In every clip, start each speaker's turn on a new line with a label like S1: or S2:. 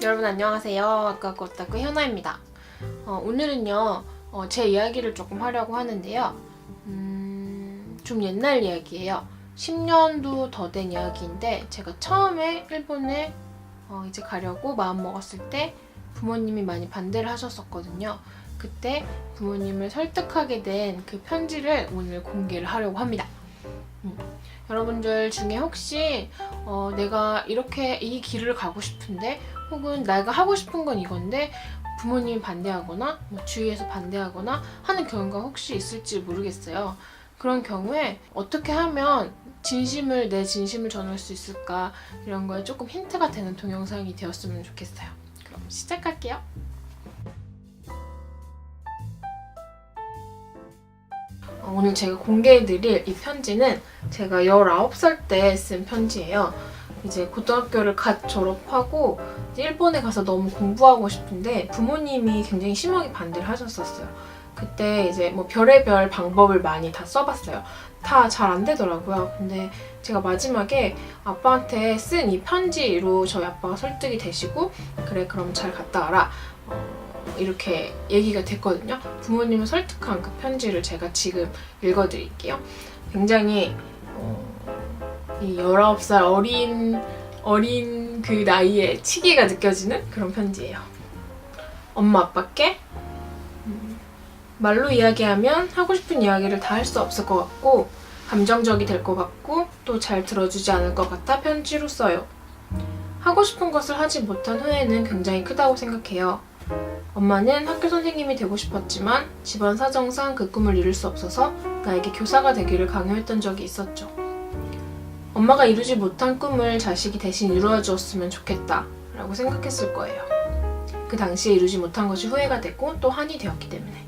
S1: 여러분 안녕하세요. 아까꾸 오타쿠 현아입니다. 오늘은요 제 이야기를 조금 하려고 하는데요. 좀 옛날 이야기예요. 10년도 더 된 이야기인데 제가 처음에 일본에 이제 가려고 마음 먹었을 때 부모님이 많이 반대를 하셨었거든요. 그때 부모님을 설득하게 된 그 편지를 오늘 공개를 하려고 합니다. 여러분들 중에 혹시 내가 이렇게 이 길을 가고 싶은데 혹은 내가 하고 싶은 건 이건데 부모님이 반대하거나 주위에서 반대하거나 하는 경우가 혹시 있을지 모르겠어요. 그런 경우에 어떻게 하면 내 진심을 전할 수 있을까, 이런 거에 조금 힌트가 되는 동영상이 되었으면 좋겠어요. 그럼 시작할게요. 오늘 제가 공개해드릴 이 편지는 제가 19살 때 쓴 편지예요. 이제 고등학교를 갓 졸업하고 이제 일본에 가서 너무 공부하고 싶은데 부모님이 굉장히 심하게 반대를 하셨었어요. 그때 이제 뭐 별의별 방법을 많이 다 써봤어요. 다 잘 안 되더라고요. 근데 제가 마지막에 아빠한테 쓴 이 편지로 저희 아빠가 설득이 되시고, 그래 그럼 잘 갔다 와라, 이렇게 얘기가 됐거든요. 부모님을 설득한 그 편지를 제가 지금 읽어드릴게요. 굉장히 이 19살 어린 그 나이에 치기가 느껴지는 그런 편지예요. 엄마 아빠께 말로 이야기하면 하고 싶은 이야기를 다 할 수 없을 것 같고 감정적이 될 것 같고 또 잘 들어주지 않을 것 같아 편지로 써요. 하고 싶은 것을 하지 못한 후회는 굉장히 크다고 생각해요. 엄마는 학교 선생님이 되고 싶었지만 집안 사정상 그 꿈을 이룰 수 없어서 나에게 교사가 되기를 강요했던 적이 있었죠. 엄마가 이루지 못한 꿈을 자식이 대신 이루어 주었으면 좋겠다 라고 생각했을 거예요. 그 당시에 이루지 못한 것이 후회가 됐고 또 한이 되었기 때문에.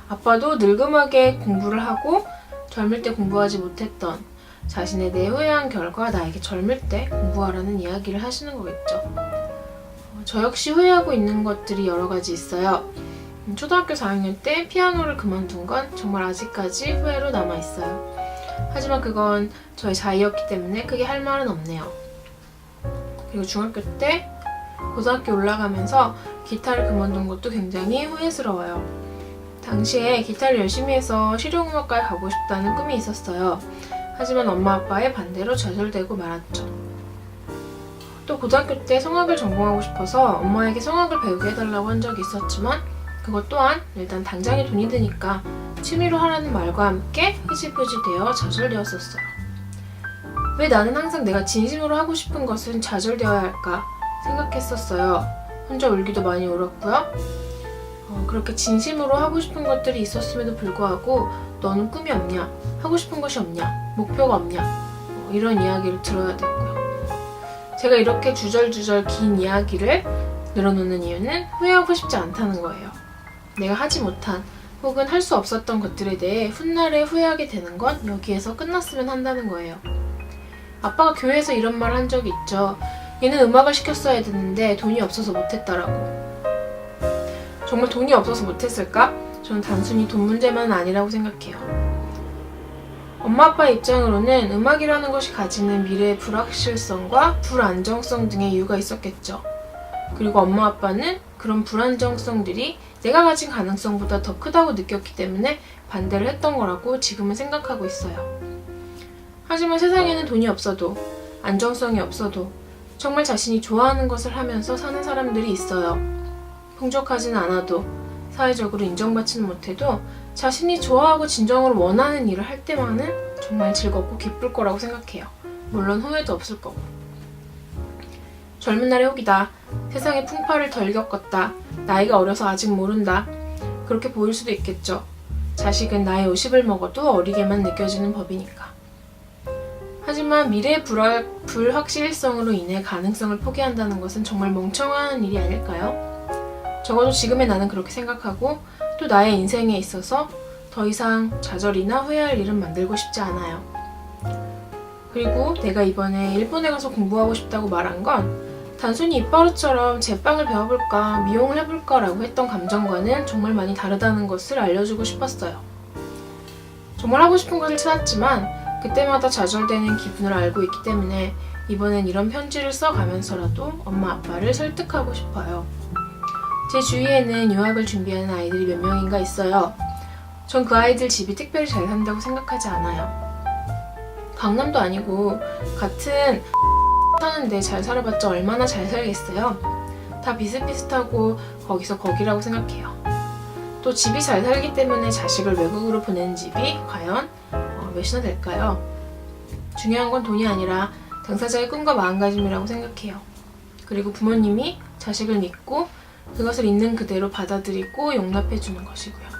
S1: 아빠도 늙음하게 공부를 하고 젊을 때 공부하지 못했던 자신에 대해 후회한 결과 나에게 젊을 때 공부하라는 이야기를 하시는 거겠죠. 저 역시 후회하고 있는 것들이 여러 가지 있어요. 초등학교 4학년 때 피아노를 그만둔 건 정말 아직까지 후회로 남아있어요. 하지만 그건 저의 자의였기 때문에 크게 할 말은 없네요. 그리고 중학교 때 고등학교 올라가면서 기타를 그만둔 것도 굉장히 후회스러워요. 당시에 기타를 열심히 해서 실용음악과에 가고 싶다는 꿈이 있었어요. 하지만 엄마 아빠의 반대로 좌절되고 말았죠. 또 고등학교 때 성악을 전공하고 싶어서 엄마에게 성악을 배우게 해달라고 한 적이 있었지만 그것 또한 일단 당장에 돈이 드니까 취미로 하라는 말과 함께 흐지부지 되어 좌절되었었어요. 왜 나는 항상 내가 진심으로 하고 싶은 것은 좌절되어야 할까 생각했었어요. 혼자 울기도 많이 울었고요. 그렇게 진심으로 하고 싶은 것들이 있었음에도 불구하고 너는 꿈이 없냐? 하고 싶은 것이 없냐? 목표가 없냐? 이런 이야기를 들어야 됐고요. 제가 이렇게 주절주절 긴 이야기를 늘어놓는 이유는 후회하고 싶지 않다는 거예요. 내가 하지 못한 혹은 할 수 없었던 것들에 대해 훗날에 후회하게 되는 건 여기에서 끝났으면 한다는 거예요. 아빠가 교회에서 이런 말을 한 적이 있죠. 얘는 음악을 시켰어야 됐는데 돈이 없어서 못했다라고. 정말 돈이 없어서 못했을까? 저는 단순히 돈 문제만은 아니라고 생각해요. 엄마 아빠의 입장으로는 음악이라는 것이 가지는 미래의 불확실성과 불안정성 등의 이유가 있었겠죠. 그리고 엄마 아빠는 그런 불안정성들이 내가 가진 가능성보다 더 크다고 느꼈기 때문에 반대를 했던 거라고 지금은 생각하고 있어요. 하지만 세상에는 돈이 없어도 안정성이 없어도 정말 자신이 좋아하는 것을 하면서 사는 사람들이 있어요. 풍족하진 않아도 사회적으로 인정받지는 못해도 자신이 좋아하고 진정으로 원하는 일을 할 때만은 정말 즐겁고 기쁠 거라고 생각해요. 물론 후회도 없을 거고. 젊은 날의 혹이다. 세상의 풍파를 덜 겪었다. 나이가 어려서 아직 모른다. 그렇게 보일 수도 있겠죠. 자식은 나이 50을 먹어도 어리게만 느껴지는 법이니까. 하지만 미래의 불확실성으로 인해 가능성을 포기한다는 것은 정말 멍청한 일이 아닐까요? 적어도 지금의 나는 그렇게 생각하고 또 나의 인생에 있어서 더 이상 좌절이나 후회할 일은 만들고 싶지 않아요. 그리고 내가 이번에 일본에 가서 공부하고 싶다고 말한 건 단순히 입버릇처럼 제빵을 배워볼까, 미용을 해볼까 라고 했던 감정과는 정말 많이 다르다는 것을 알려주고 싶었어요. 정말 하고 싶은 것을 찾았지만 그때마다 좌절되는 기분을 알고 있기 때문에 이번엔 이런 편지를 써가면서라도 엄마 아빠를 설득하고 싶어요. 제 주위에는 유학을 준비하는 아이들이 몇 명인가 있어요. 전 그 아이들 집이 특별히 잘 산다고 생각하지 않아요. 강남도 아니고 같은 사는데 잘 살아봤자 얼마나 잘 살겠어요. 다 비슷비슷하고 거기서 거기라고 생각해요. 또 집이 잘 살기 때문에 자식을 외국으로 보내는 집이 과연 몇이나 될까요? 중요한 건 돈이 아니라 당사자의 꿈과 마음가짐이라고 생각해요. 그리고 부모님이 자식을 믿고 그것을 있는 그대로 받아들이고 용납해주는 것이고요.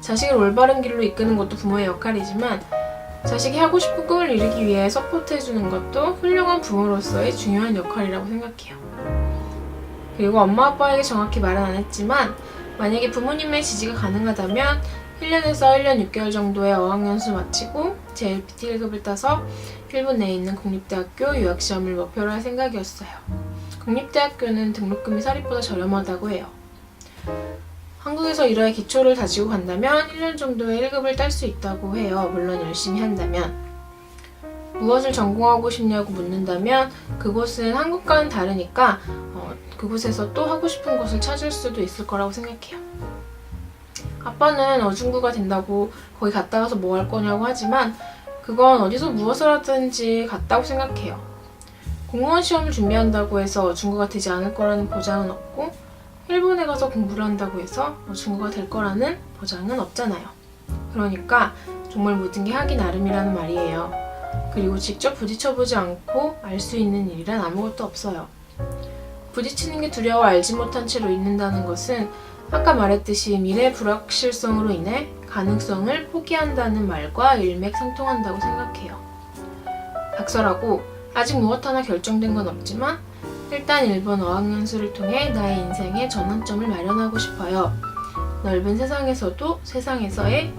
S1: 자식을 올바른 길로 이끄는 것도 부모의 역할이지만 자식이 하고 싶은 꿈을 이루기 위해 서포트해주는 것도 훌륭한 부모로서의 중요한 역할이라고 생각해요. 그리고 엄마 아빠에게 정확히 말은 안 했지만 만약에 부모님의 지지가 가능하다면 1년에서 1년 6개월 정도의 어학연수 마치고 JLPT 1급을 따서 일본 내에 있는 국립대학교 유학시험을 목표로 할 생각이었어요. 국립대학교는 등록금이 사립보다 저렴하다고 해요. 한국에서 이러한 기초를 다지고 간다면 1년 정도의 1급을 딸 수 있다고 해요. 물론 열심히 한다면. 무엇을 전공하고 싶냐고 묻는다면 그곳은 한국과는 다르니까 그곳에서 또 하고 싶은 것을 찾을 수도 있을 거라고 생각해요. 아빠는 어중구가 된다고 거기 갔다 와서 뭐 할 거냐고 하지만 그건 어디서 무엇을 하든지 같다고 생각해요. 공무원 시험을 준비한다고 해서 어중구가 되지 않을 거라는 보장은 없고 일본에 가서 공부를 한다고 해서 어중구가 될 거라는 보장은 없잖아요. 그러니까 정말 모든 게 하기 나름이라는 말이에요. 그리고 직접 부딪혀보지 않고 알 수 있는 일이란 아무것도 없어요. 부딪히는 게 두려워 알지 못한 채로 있는다는 것은 아까 말했듯이 미래의 불확실성으로 인해 가능성을 포기한다는 말과 일맥상통한다고 생각해요. 각설하고 아직 무엇 하나 결정된 건 없지만 일단 일본 어학연수를 통해 나의 인생의 전환점을 마련하고 싶어요. 넓은 세상에서의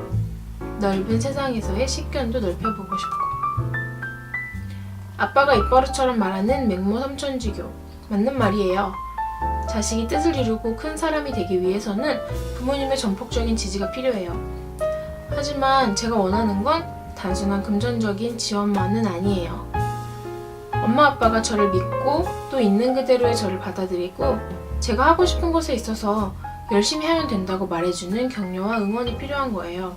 S1: 식견도 넓혀보고 싶고. 아빠가 입버릇처럼 말하는 맹모 삼천지교. 맞는 말이에요. 자식이 뜻을 이루고 큰 사람이 되기 위해서는 부모님의 전폭적인 지지가 필요해요. 하지만 제가 원하는 건 단순한 금전적인 지원만은 아니에요. 엄마 아빠가 저를 믿고 또 있는 그대로의 저를 받아들이고 제가 하고 싶은 것에 있어서 열심히 하면 된다고 말해주는 격려와 응원이 필요한 거예요.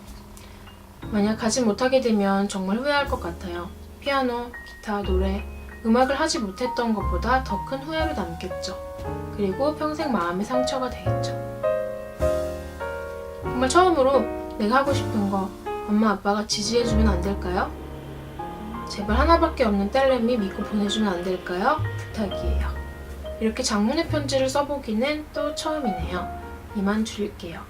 S1: 만약 가지 못하게 되면 정말 후회할 것 같아요. 피아노, 기타, 노래, 음악을 하지 못했던 것보다 더 큰 후회로 남겠죠. 그리고 평생 마음의 상처가 되겠죠. 정말 처음으로 내가 하고 싶은 거 엄마 아빠가 지지해주면 안 될까요? 제발 하나밖에 없는 딸내미 믿고 보내주면 안 될까요? 부탁이에요. 이렇게 장문의 편지를 써보기는 또 처음이네요. 이만 줄일게요.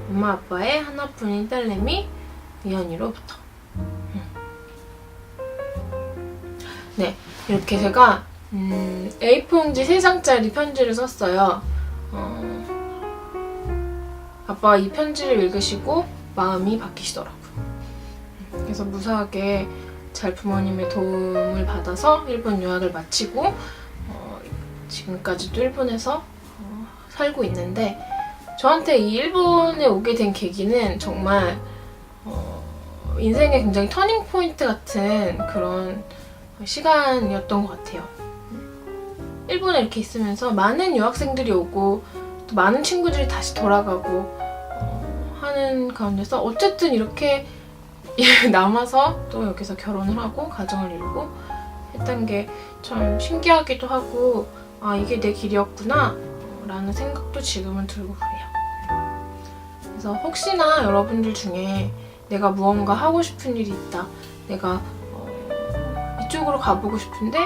S1: 엄마 아빠의 하나뿐인 딸내미 미연이로부터. 네, 이렇게 제가 A4 용지 3장짜리 편지를 썼어요. 아빠가 이 편지를 읽으시고 마음이 바뀌시더라고요. 그래서 무사하게 잘 부모님의 도움을 받아서 일본 유학을 마치고 지금까지도 일본에서 살고 있는데 저한테 이 일본에 오게 된 계기는 정말 인생의 굉장히 터닝 포인트 같은 그런 시간이었던 것 같아요. 일본에 이렇게 있으면서 많은 유학생들이 오고 또 많은 친구들이 다시 돌아가고 하는 가운데서 어쨌든 이렇게 남아서 또 여기서 결혼을 하고 가정을 이루고 했던 게 참 신기하기도 하고 아 이게 내 길이었구나 라는 생각도 지금은 들고 그래요. 그래서 혹시나 여러분들 중에 내가 무언가 하고 싶은 일이 있다, 내가 이쪽으로 가보고 싶은데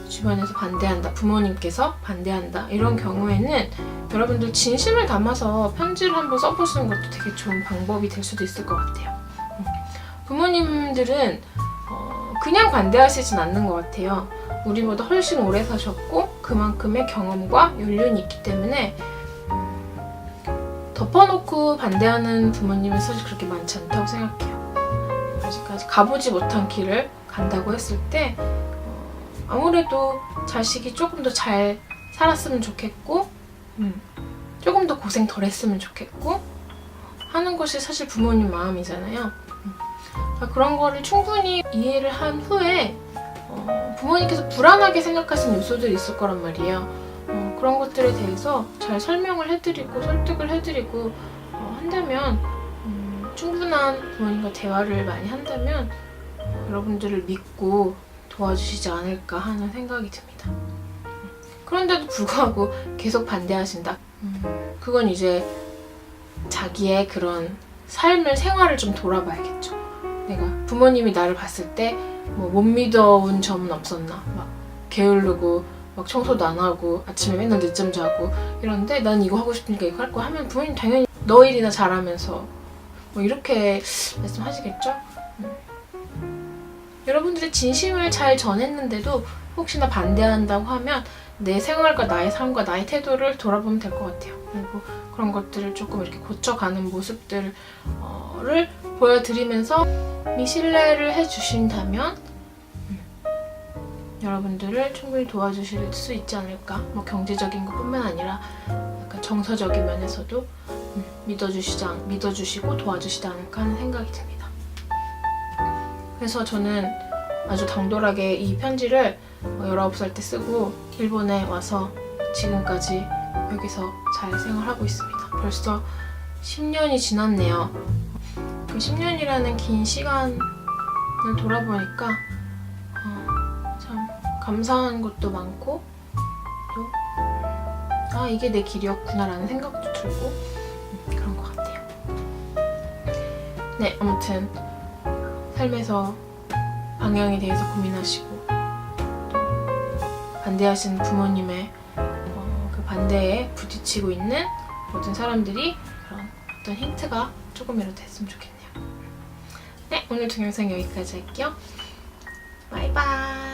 S1: 주변에서 반대한다, 부모님께서 반대한다 이런 경우에는 여러분들 진심을 담아서 편지를 한번 써보시는 것도 되게 좋은 방법이 될 수도 있을 것 같아요. 부모님들은 그냥 반대하시진 않는 것 같아요. 우리보다 훨씬 오래 사셨고 그만큼의 경험과 연륜이 있기 때문에 덮어놓고 반대하는 부모님은 사실 그렇게 많지 않다고 생각해요. 아직까지 가보지 못한 길을 간다고 했을 때 아무래도 자식이 조금 더 잘 살았으면 좋겠고 조금 더 고생 덜 했으면 좋겠고 하는 것이 사실 부모님 마음이잖아요. 그런 거를 충분히 이해를 한 후에 부모님께서 불안하게 생각하시는 요소들이 있을 거란 말이에요. 그런 것들에 대해서 잘 설명을 해드리고 설득을 해드리고 한다면 충분한 부모님과 대화를 많이 한다면 여러분들을 믿고 도와주시지 않을까 하는 생각이 듭니다. 그런데도 불구하고 계속 반대하신다. 그건 이제 자기의 그런 삶을, 생활을 좀 돌아봐야겠죠. 내가 부모님이 나를 봤을 때 뭐 못 믿어온 점은 없었나. 막 게으르고 막 청소도 안 하고 아침에 맨날 늦잠 자고 이런데 난 이거 하고 싶으니까 이거 할 거야 하면 부모님 당연히 너 일이나 잘하면서 뭐 이렇게 말씀하시겠죠? 여러분들의 진심을 잘 전했는데도 혹시나 반대한다고 하면 내 생활과 나의 삶과 나의 태도를 돌아보면 될 것 같아요. 그리고 그런 것들을 조금 이렇게 고쳐가는 모습들을 보여드리면서 신뢰를 해주신다면 여러분들을 충분히 도와주실 수 있지 않을까. 뭐 경제적인 것뿐만 아니라 약간 정서적인 면에서도 믿어주시고 도와주시지 않을까 하는 생각이 듭니다. 그래서 저는 아주 당돌하게 이 편지를 19살 때 쓰고 일본에 와서 지금까지 여기서 잘 생활하고 있습니다. 벌써 10년이 지났네요. 그 10년이라는 긴 시간을 돌아보니까 참 감사한 것도 많고 또 이게 내 길이었구나 라는 생각도 들고 그런 것 같아요. 네, 아무튼 삶에서 방향에 대해서 고민하시고 또 반대하시는 부모님의 그 반대에 부딪히고 있는 모든 사람들이 그런 어떤 힌트가 조금이라도 됐으면 좋겠네요. 네, 오늘 동영상 여기까지 할게요. 바이바이.